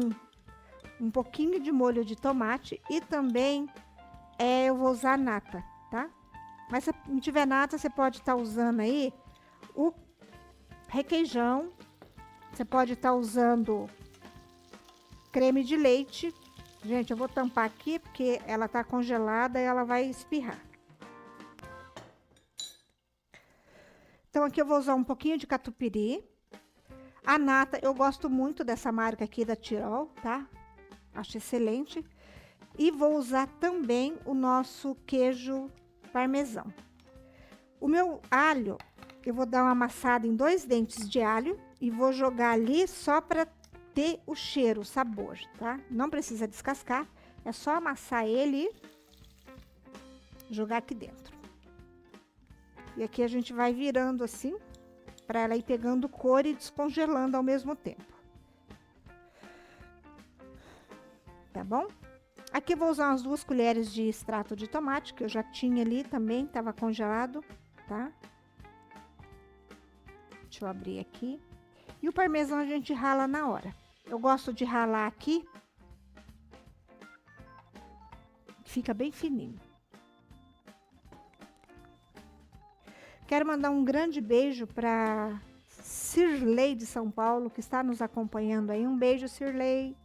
um pouquinho de molho de tomate e também eu vou usar nata, tá? Mas se não tiver nata, você pode estar usando aí o requeijão. Você pode estar usando creme de leite. Gente, eu vou tampar aqui porque ela tá congelada e ela vai espirrar. Então, aqui eu vou usar um pouquinho de catupiry. A nata, eu gosto muito dessa marca aqui da Tirol, tá? Acho excelente. E vou usar também o nosso queijo parmesão. O meu alho, eu vou dar uma amassada em 2 dentes de alho e vou jogar ali só para ter o cheiro, o sabor, tá? Não precisa descascar, é só amassar ele e jogar aqui dentro. E aqui a gente vai virando assim, para ela ir pegando cor e descongelando ao mesmo tempo. Tá bom? Aqui eu vou usar umas 2 colheres de extrato de tomate, que eu já tinha ali também, estava congelado, tá? Deixa eu abrir aqui. E o parmesão a gente rala na hora. Eu gosto de ralar aqui. Fica bem fininho. Quero mandar um grande beijo para Cirlei de São Paulo, que está nos acompanhando aí. Um beijo, Cirlei.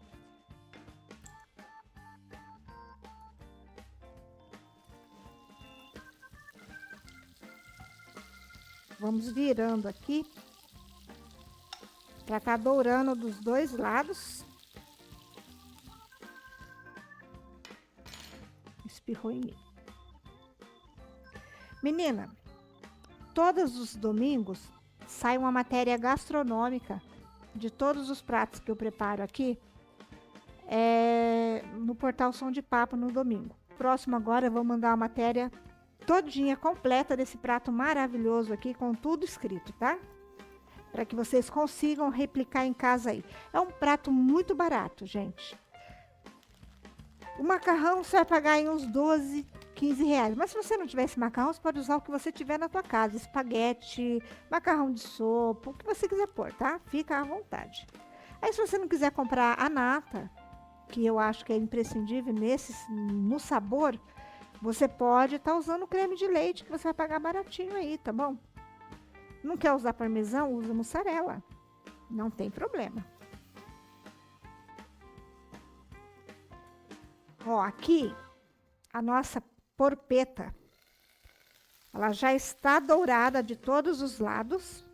Vamos virando aqui para estar dourando dos 2 lados. Espirrou em mim. Menina, todos os domingos sai uma matéria gastronômica de todos os pratos que eu preparo aqui no portal Som de Papo no domingo. Próximo agora eu vou mandar uma matéria todinha completa desse prato maravilhoso aqui, com tudo escrito, tá? Para que vocês consigam replicar em casa aí. É um prato muito barato, gente. O macarrão você vai pagar em uns 12, 15 reais. Mas se você não tiver esse macarrão, você pode usar o que você tiver na tua casa. Espaguete, macarrão de sopa, o que você quiser pôr, tá? Fica à vontade. Aí se você não quiser comprar a nata, que eu acho que é imprescindível no sabor, você pode estar usando creme de leite, que você vai pagar baratinho aí, tá bom? Não quer usar parmesão? Usa mussarela. Não tem problema. Ó, aqui, a nossa porpeta, ela já está dourada de todos os lados.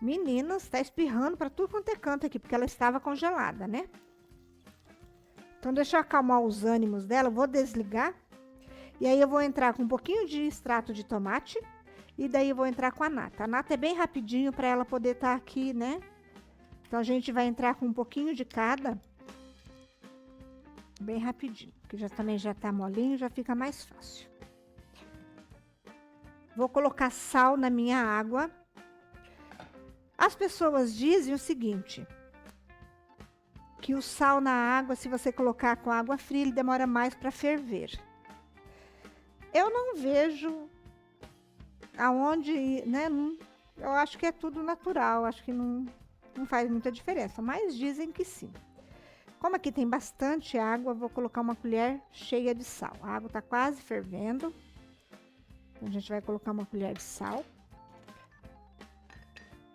Meninas, tá espirrando para tudo quanto é canto aqui, porque ela estava congelada, né? Então, deixa eu acalmar os ânimos dela, vou desligar. E aí eu vou entrar com um pouquinho de extrato de tomate. E daí eu vou entrar com a nata. A nata é bem rapidinho para ela poder estar aqui, né? Então, a gente vai entrar com um pouquinho de cada. Bem rapidinho, porque também já tá molinho, já fica mais fácil. Vou colocar sal na minha água. As pessoas dizem o seguinte, que o sal na água, se você colocar com água fria, ele demora mais para ferver. Eu não vejo aonde, né? Eu acho que é tudo natural, acho que não faz muita diferença, mas dizem que sim. Como aqui tem bastante água, vou colocar uma colher cheia de sal. A água está quase fervendo. Então, a gente vai colocar uma colher de sal.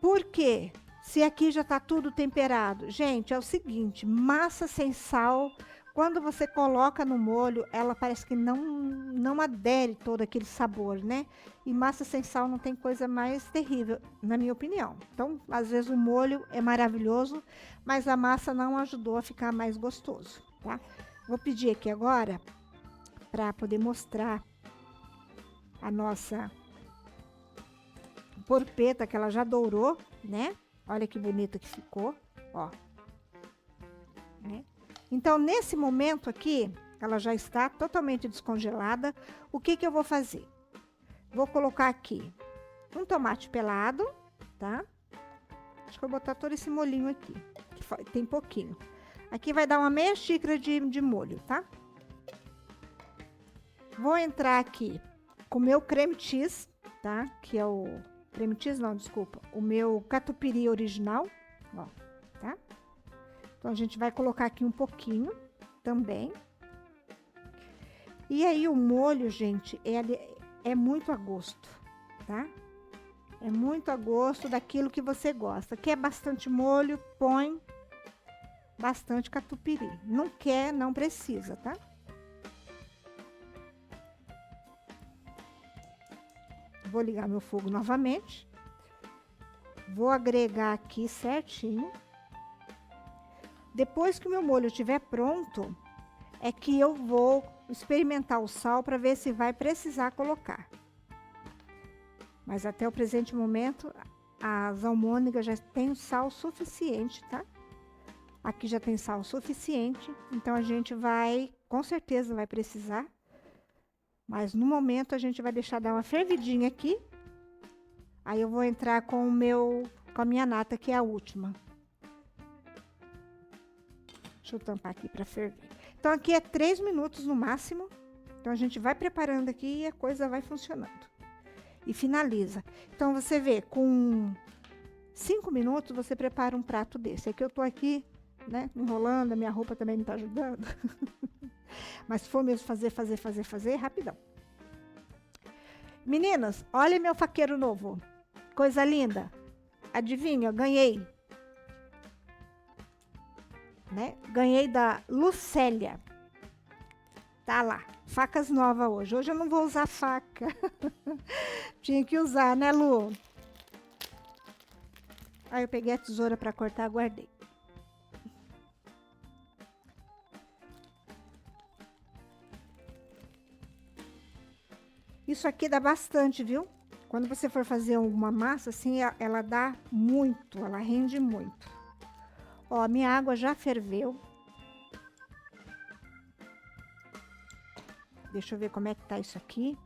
Por quê? Se aqui já está tudo temperado. Gente, é o seguinte, massa sem sal, quando você coloca no molho, ela parece que não adere todo aquele sabor, né? E massa sem sal não tem coisa mais terrível, na minha opinião. Então, às vezes o molho é maravilhoso, mas a massa não ajudou a ficar mais gostoso, tá? Vou pedir aqui agora, para poder mostrar a nossa porpeta, que ela já dourou, né? Olha que bonita que ficou, ó. Né? Então, nesse momento aqui, ela já está totalmente descongelada. O que eu vou fazer? Vou colocar aqui um tomate pelado, tá? Acho que eu vou botar todo esse molhinho aqui, que tem pouquinho. Aqui vai dar uma meia xícara de molho, tá? Vou entrar aqui com o meu creme cheese, tá? Que é o... creme cheese não, desculpa. O meu catupiry original, ó, tá? Então, a gente vai colocar aqui um pouquinho também. E aí, o molho, gente, é muito a gosto, tá? É muito a gosto daquilo que você gosta. Quer bastante molho, põe bastante catupiry. Não quer, não precisa, tá? Vou ligar meu fogo novamente. Vou agregar aqui certinho. Depois que o meu molho estiver pronto, é que eu vou experimentar o sal para ver se vai precisar colocar. Mas até o presente momento, as almôndegas já tem o sal suficiente, tá? Aqui já tem sal suficiente, então a gente vai, com certeza vai precisar. Mas no momento a gente vai deixar dar uma fervidinha aqui. Aí eu vou entrar com a minha nata, que é a última. Deixa eu tampar aqui para ferver. Então, aqui é 3 minutos no máximo. Então, a gente vai preparando aqui e a coisa vai funcionando. E finaliza. Então, você vê, com 5 minutos, você prepara um prato desse. É que eu tô aqui, né, enrolando, a minha roupa também não tá ajudando. Mas se for mesmo fazer, rapidão. Meninas, olha meu faqueiro novo. Coisa linda. Adivinha, ganhei. Né? Ganhei da Lucélia. Tá lá, facas novas hoje. Hoje eu não vou usar faca. Tinha que usar, né, Lu? Aí eu peguei a tesoura para cortar, guardei. Isso aqui dá bastante, viu? Quando você for fazer uma massa assim, ela dá muito, ela rende muito. Ó, minha água já ferveu. Deixa eu ver como é que tá isso aqui.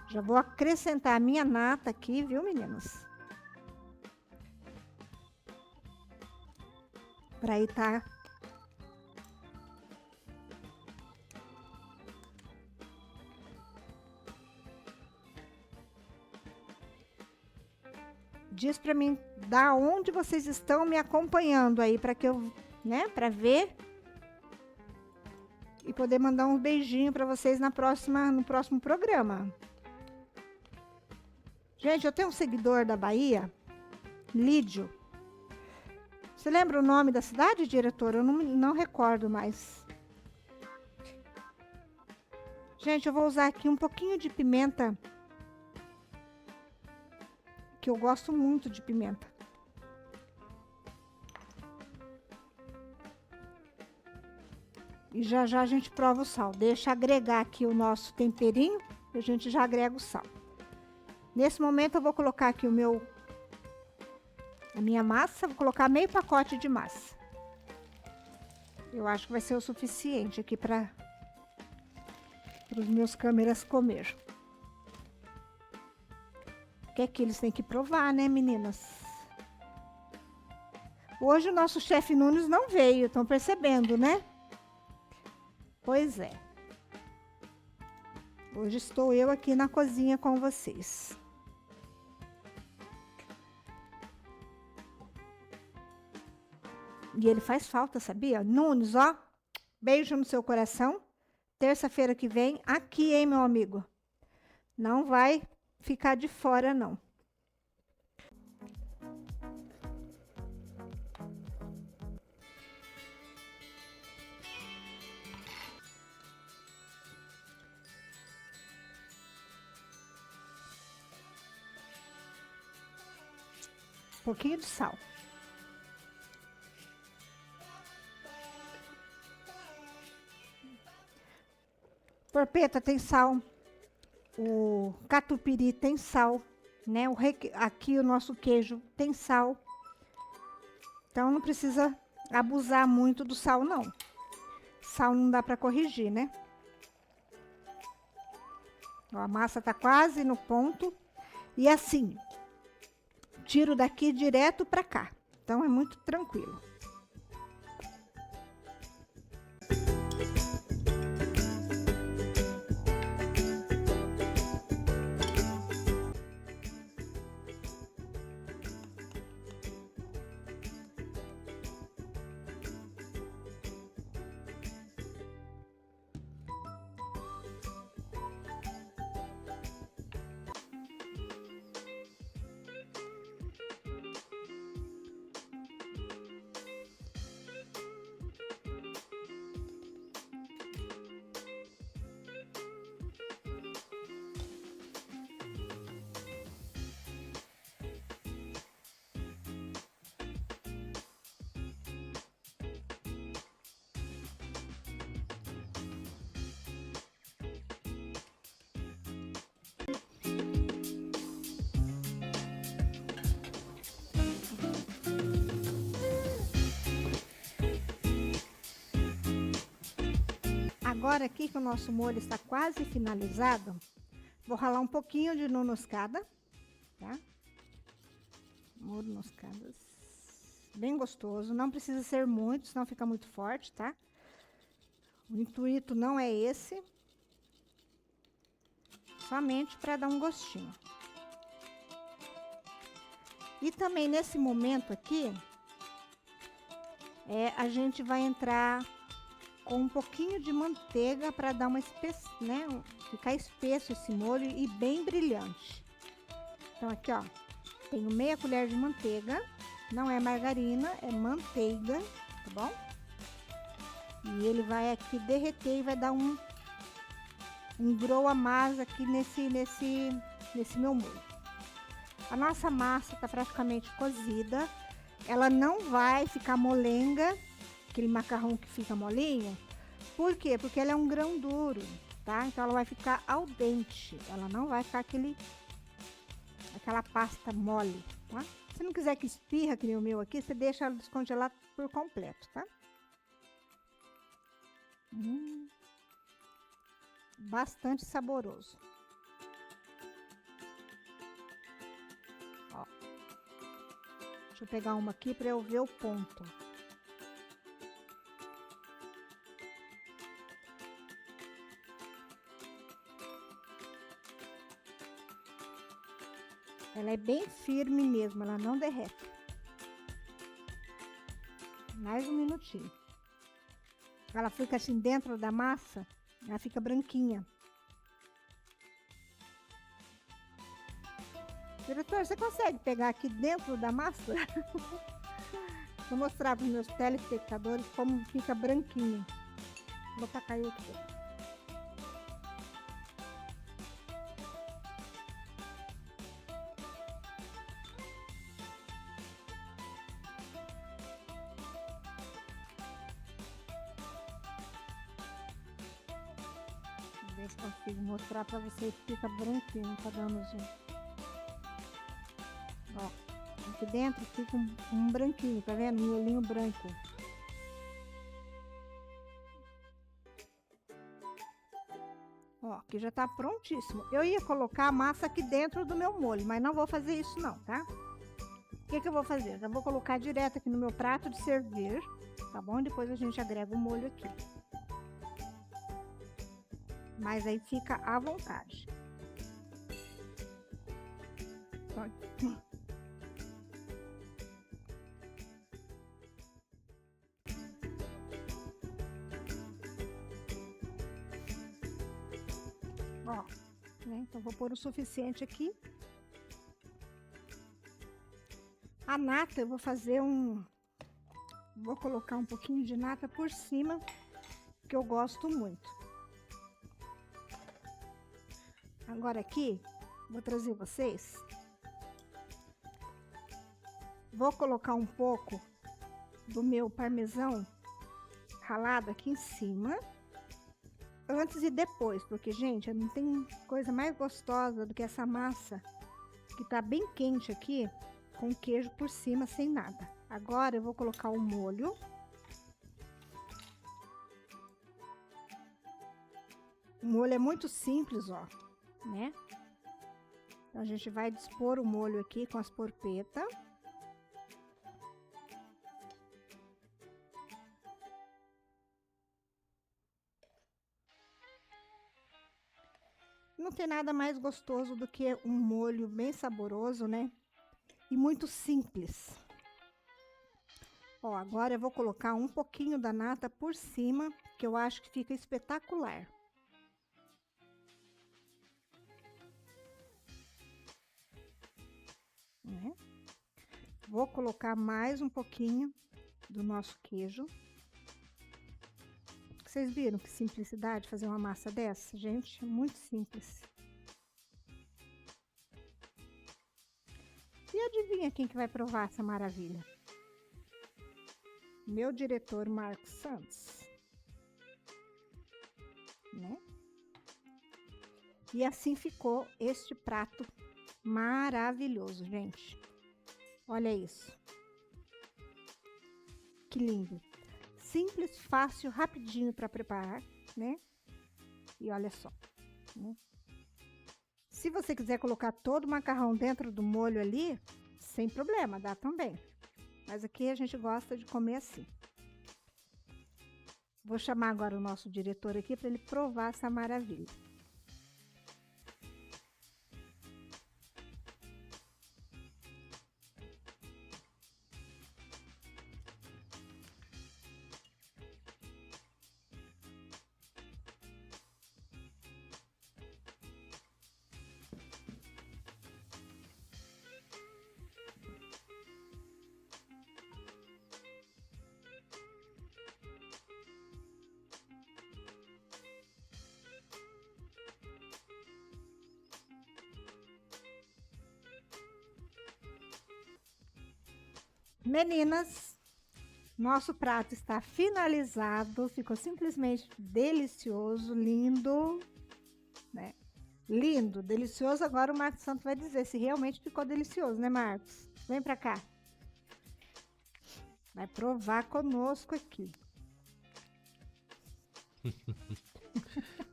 Já vou acrescentar a minha nata aqui, viu, meninas? Pra aí tá... Diz pra mim da onde vocês estão me acompanhando aí, para que eu, né, para ver poder mandar um beijinho para vocês no próximo programa. Gente, eu tenho um seguidor da Bahia, Lídio. Você lembra o nome da cidade, diretor? Eu não recordo mais. Gente, eu vou usar aqui um pouquinho de pimenta, que eu gosto muito de pimenta. E já já a gente prova o sal. Deixa agregar aqui o nosso temperinho, e a gente já agrega o sal. Nesse momento eu vou colocar aqui a minha massa, vou colocar meio pacote de massa. Eu acho que vai ser o suficiente aqui para os meus câmeras comer. Que é que eles têm que provar, né, meninas? Hoje o nosso chefe Nunes não veio, estão percebendo, né? Pois é. Hoje estou eu aqui na cozinha com vocês. E ele faz falta, sabia? Nunes, ó, beijo no seu coração. Terça-feira que vem, aqui, hein, meu amigo? Não vai ficar de fora, não. Um pouquinho de sal. Porpeta tem sal, o catupiry tem sal, né? Aqui o nosso queijo tem sal. Então não precisa abusar muito do sal, não. Sal não dá para corrigir, né? Ó, a massa tá quase no ponto. E assim, tiro daqui direto para cá. Então é muito tranquilo. Agora aqui que o nosso molho está quase finalizado, vou ralar um pouquinho de noz moscada, tá? Molho moscada, bem gostoso, não precisa ser muito, senão fica muito forte, tá? O intuito não é esse, somente para dar um gostinho. E também nesse momento aqui, a gente vai entrar com um pouquinho de manteiga para dar uma espessa, né? Ficar espesso esse molho e bem brilhante. Então aqui, ó, tenho meia colher de manteiga, não é margarina, é manteiga, tá bom? E ele vai aqui derreter e vai dar um grow a mais aqui nesse meu molho. A nossa massa tá praticamente cozida, ela não vai ficar molenga, aquele macarrão que fica molinho. Por quê? Porque ela é um grão duro, tá? Então ela vai ficar al dente, ela não vai ficar aquela pasta mole, tá? Se não quiser que espirra, que nem o meu aqui, você deixa ela descongelar por completo, tá? Bastante saboroso. Ó. Deixa eu pegar uma aqui para eu ver o ponto. Ela é bem firme mesmo, ela não derrete. Mais um minutinho. ela fica assim dentro da massa, ela fica branquinha. Diretor, você consegue pegar aqui dentro da massa? Vou mostrar para os meus telespectadores como fica branquinho. Vou tacar ele aqui. Vou ver se consigo mostrar para vocês que fica branquinho, tá dando zoom. Ó, aqui dentro fica um branquinho, tá vendo? Um olhinho branco. Ó, aqui já tá prontíssimo. Eu ia colocar a massa aqui dentro do meu molho, mas não vou fazer isso não, tá? O que que eu vou fazer? Já vou colocar direto aqui no meu prato de servir, tá bom? Depois a gente agrega o molho aqui. Mas aí fica à vontade. Pronto. Ó, né? Então vou pôr o suficiente aqui. A nata eu vou fazer vou colocar um pouquinho de nata por cima, que eu gosto muito. Agora aqui, vou trazer vocês. Vou colocar um pouco do meu parmesão ralado aqui em cima. Antes e depois, porque, gente, não tem coisa mais gostosa do que essa massa que tá bem quente aqui, com queijo por cima, sem nada. Agora eu vou colocar o molho. O molho é muito simples, ó, né? Então, a gente vai dispor o molho aqui com as porpetas. Não tem nada mais gostoso do que um molho bem saboroso, né? E muito simples. Ó, agora eu vou colocar um pouquinho da nata por cima, que eu acho que fica espetacular. Né? Vou colocar mais um pouquinho do nosso queijo. Vocês viram que simplicidade fazer uma massa dessa? Gente, é muito simples. E adivinha quem que vai provar essa maravilha? Meu diretor Marcos Santos. Né? E assim ficou este prato maravilhoso, gente. Olha isso. Que lindo. Simples, fácil, rapidinho para preparar, né? E olha só, né? Se você quiser colocar todo o macarrão dentro do molho ali, sem problema, dá também. Mas aqui a gente gosta de comer assim. Vou chamar agora o nosso diretor aqui para ele provar essa maravilha. Meninas, nosso prato está finalizado, ficou simplesmente delicioso, lindo, né? Lindo, delicioso. Agora o Marcos Santos vai dizer se realmente ficou delicioso, né, Marcos? Vem pra cá. Vai provar conosco aqui.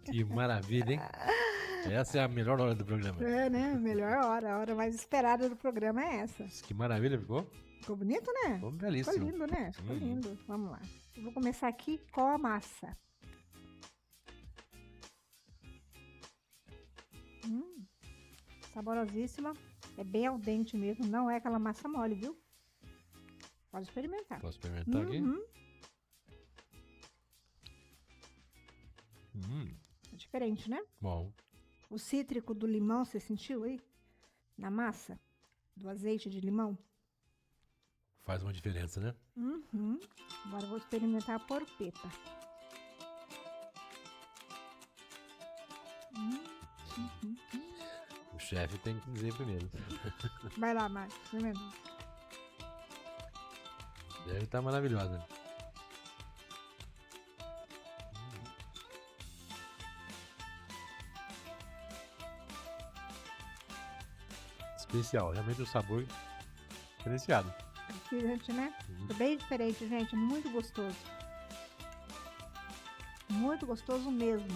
Que maravilha, hein? Essa é a melhor hora do programa. É, né? Melhor hora, a hora mais esperada do programa é essa. Que maravilha, ficou? Ficou bonito, né? Ficou belíssimo. Ficou lindo, né? Ficou lindo. Vamos lá. Eu vou começar aqui com a massa. Saborosíssima. É bem al dente mesmo. Não é aquela massa mole, viu? Pode experimentar. Posso experimentar aqui? É diferente, né? Bom. O cítrico do limão, você sentiu aí? Na massa? Do azeite de limão? Faz uma diferença, né? Uhum. Agora eu vou experimentar a porpeta. O chefe tem que dizer primeiro. Vai lá, Márcio. Experimenta. Deve estar maravilhosa. Especial, realmente o sabor diferenciado. Diferente, né? Bem diferente, gente. Muito gostoso. Muito gostoso mesmo.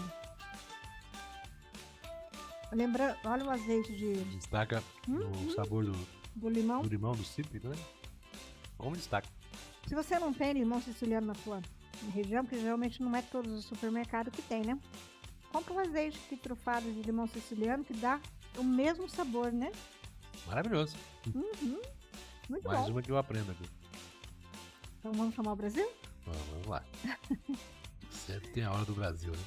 Lembra, olha o azeite Destaca o sabor do limão. do limão, do cítrico, né? Como destaca. Se você não tem limão siciliano na sua região, porque geralmente não é todos os supermercados que tem, né? Compra um azeite trufado de limão siciliano que dá o mesmo sabor, né? Maravilhoso. Muito Mais bom. uma que eu aprendo aqui. Então vamos chamar o Brasil? Vamos lá. Sempre tem a hora do Brasil, né?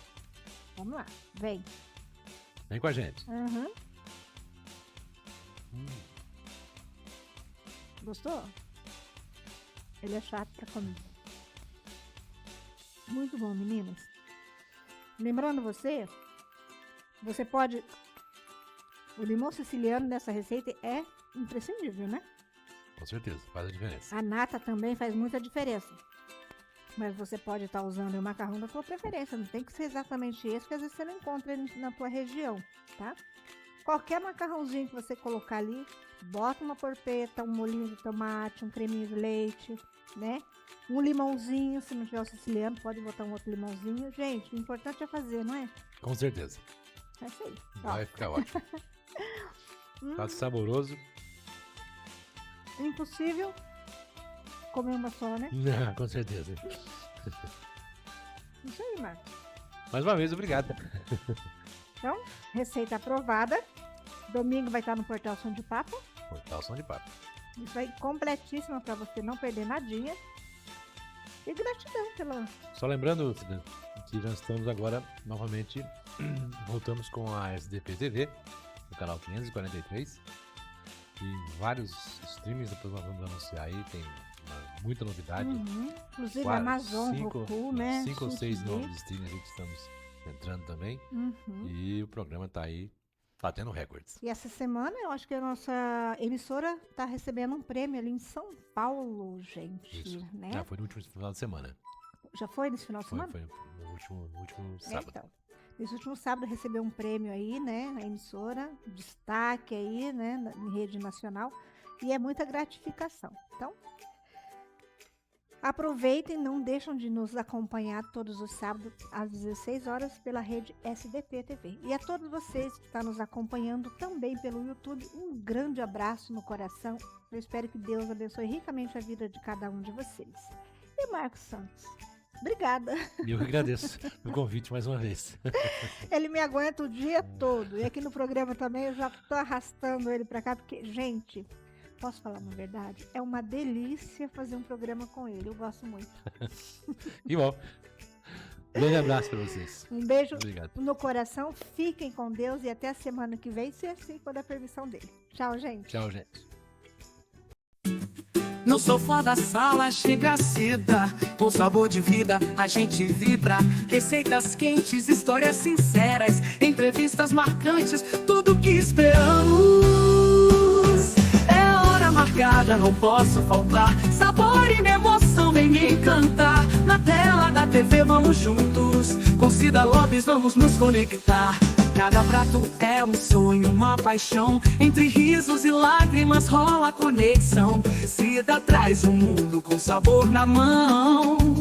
Vamos lá. Vem. Vem com a gente. Gostou? Ele é chato pra comer. Muito bom, meninas. Lembrando você pode... O limão siciliano nessa receita é imprescindível, né? Com certeza, faz a diferença. A nata também faz muita diferença. Mas você pode estar usando o macarrão da sua preferência. Não tem que ser exatamente esse, que às vezes você não encontra na tua região, tá? Qualquer macarrãozinho que você colocar ali, bota uma porpeta, um molhinho de tomate, um creminho de leite, né? Um limãozinho, se não tiver o siciliano, pode botar um outro limãozinho. Gente, o importante é fazer, não é? Com certeza. É isso aí. Vai ficar ótimo. Tá saboroso. Impossível comer uma só, né? Com certeza. Isso aí, Marcos. Mais uma vez, obrigado. Então, receita aprovada. Domingo vai estar no Portal Som de Papo. Portal Som de Papo. Isso aí, completíssima para você não perder nadinha. E gratidão pela... Só lembrando que nós estamos agora, novamente, voltamos com a SDP TV, no canal 543. E vários streams, depois nós vamos anunciar aí, tem muita novidade. Inclusive Quase Amazon, Roku, né? 5 ou 6 Sushi. novos streams aí que estamos entrando também. E o programa tá aí, batendo recordes. E essa semana eu acho que a nossa emissora está recebendo um prêmio ali em São Paulo, gente. Isso. Né? Já foi no último final de semana. Já foi nesse final de semana? Foi no último sábado. Então, nesse último sábado recebeu um prêmio aí, né? A emissora, destaque aí, né? Em rede nacional. E é muita gratificação. Então, aproveitem, não deixam de nos acompanhar todos os sábados às 16 horas pela rede SDP TV. E a todos vocês que estão nos acompanhando também pelo YouTube, um grande abraço no coração. Eu espero que Deus abençoe ricamente a vida de cada um de vocês. E Marcos Santos, obrigada. Eu que agradeço o convite mais uma vez. Ele me aguenta o dia todo. E aqui no programa também eu já tô arrastando ele pra cá, porque, gente, posso falar uma verdade? É uma delícia fazer um programa com ele. Eu gosto muito. E bom. Grande abraço para vocês. Um beijo Obrigado. no coração. Fiquem com Deus e até a semana que vem, se assim for a permissão dele. Tchau, gente. Tchau, gente. No sofá da sala chega a seda, com sabor de vida a gente vibra. Receitas quentes, histórias sinceras, entrevistas marcantes, tudo que esperamos. É hora marcada, não posso faltar. Sabor e emoção vem me encantar. Na tela da TV vamos juntos, com Cida Lopes vamos nos conectar. Cada prato é um sonho, uma paixão. Entre risos e lágrimas rola a conexão. Cida traz um mundo com sabor na mão.